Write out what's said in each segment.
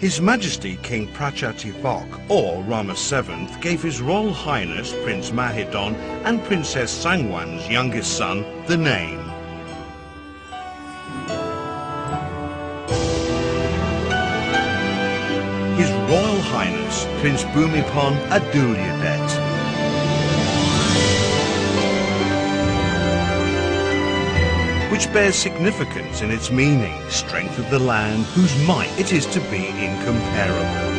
His Majesty King Prachatipak, or Rama VII, gave His Royal Highness Prince Mahidol and Princess Sangwan's youngest son the name. His Royal Highness Prince Bhumibol Adulyadej, which bears significance in its meaning, strength of the land whose might it is to be incomparable.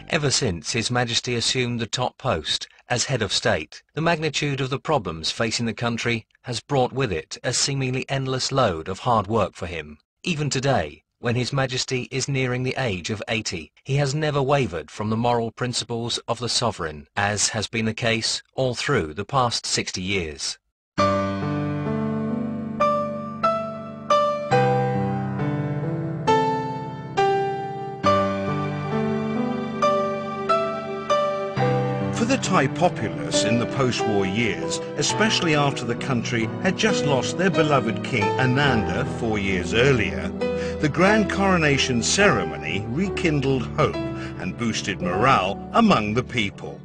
Ever since His Majesty assumed the top post as head of state, the magnitude of the problems facing the country has brought with it a seemingly endless load of hard work for him. Even today, when His Majesty is nearing the age of 80, he has never wavered from the moral principles of the sovereign, as has been the case all through the past 60 years. For the Thai populace in the post-war years, especially after the country had just lost their beloved King Ananda 4 years earlier, the grand coronation ceremony rekindled hope and boosted morale among the people.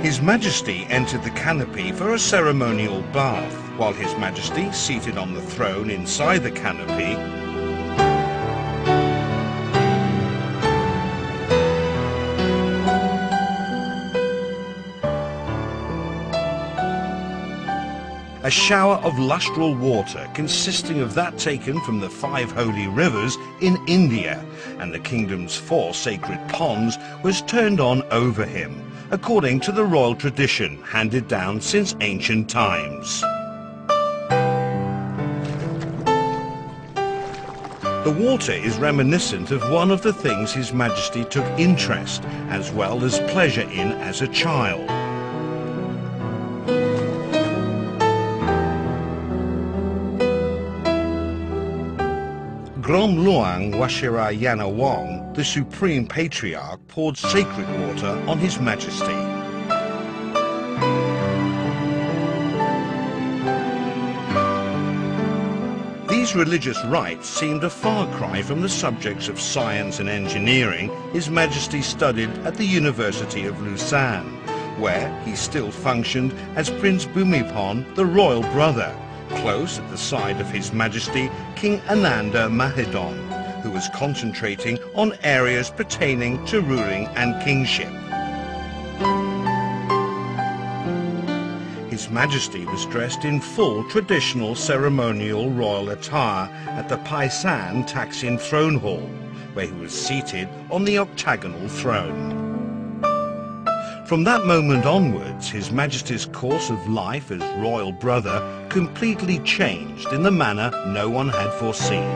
His Majesty entered the canopy for a ceremonial bath, while His Majesty, seated on the throne inside the canopy, a shower of lustral water consisting of that taken from the 5 holy rivers in India and the kingdom's 4 sacred ponds was turned on over him, according to the royal tradition handed down since ancient times. The water is reminiscent of one of the things His Majesty took interest as well as pleasure in as a child. Grom Luang Washirayanawong, the Supreme Patriarch, poured sacred water on His Majesty. These religious rites seemed a far cry from the subjects of science and engineering His Majesty studied at the University of Lausanne, where he still functioned as Prince Bhumibol, the royal brother, close at the side of His Majesty King Ananda Mahidol, who was concentrating on areas pertaining to ruling and kingship. His Majesty was dressed in full traditional ceremonial royal attire at the Paisan Taksin throne hall, where he was seated on the octagonal throne. From that moment onwards, His Majesty's course of life as royal brother completely changed in the manner no one had foreseen.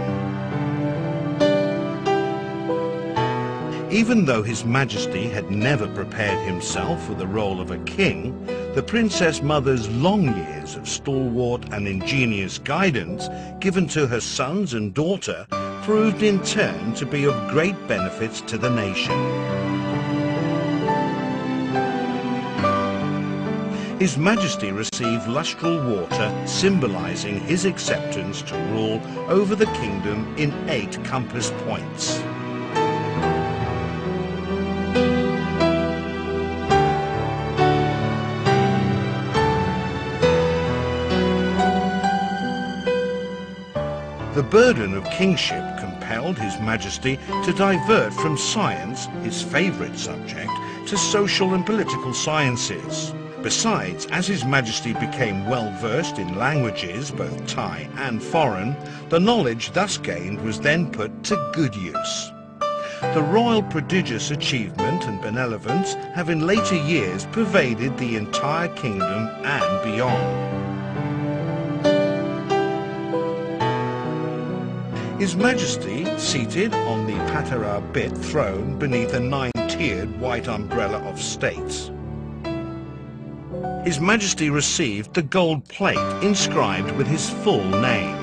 Even though His Majesty had never prepared himself for the role of a king, the Princess Mother's long years of stalwart and ingenious guidance given to her sons and daughter proved in turn to be of great benefits to the nation. His Majesty received lustral water symbolizing his acceptance to rule over the kingdom in 8 compass points. The burden of kingship compelled His Majesty to divert from science, his favourite subject, to social and political sciences. Besides, as His Majesty became well versed in languages, both Thai and foreign, the knowledge thus gained was then put to good use. The royal prodigious achievement and benevolence have in later years pervaded the entire kingdom and beyond. His Majesty, seated on the Patara bit throne beneath a 9-tiered white umbrella of states. His Majesty received the gold plate inscribed with his full name.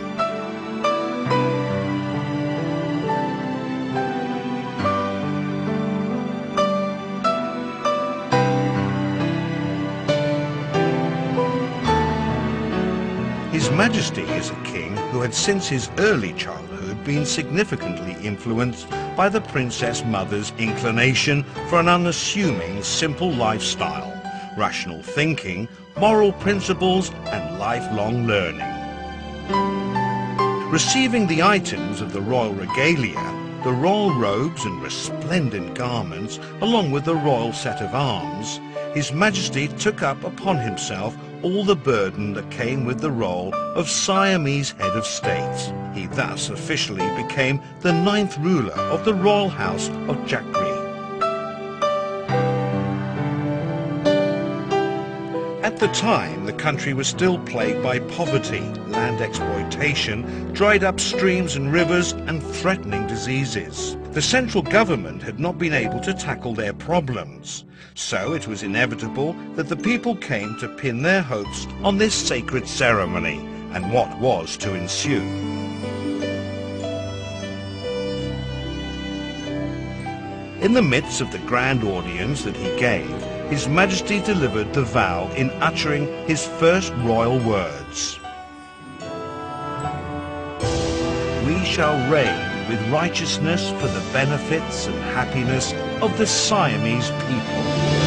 His Majesty is a king who had since his early childhood been significantly influenced by the Princess Mother's inclination for an unassuming, simple lifestyle, rational thinking, moral principles and lifelong learning. Receiving the items of the royal regalia, the royal robes and resplendent garments, along with the royal set of arms, His Majesty took up upon himself all the burden that came with the role of Siamese head of state. He thus officially became the 9th ruler of the royal house of Jakri. At the time, the country was still plagued by poverty, land exploitation, dried up streams and rivers, and threatening diseases. The central government had not been able to tackle their problems, so it was inevitable that the people came to pin their hopes on this sacred ceremony and what was to ensue. In the midst of the grand audience that he gave, His Majesty delivered the vow in uttering his first royal words. We shall reign with righteousness for the benefits and happiness of the Siamese people.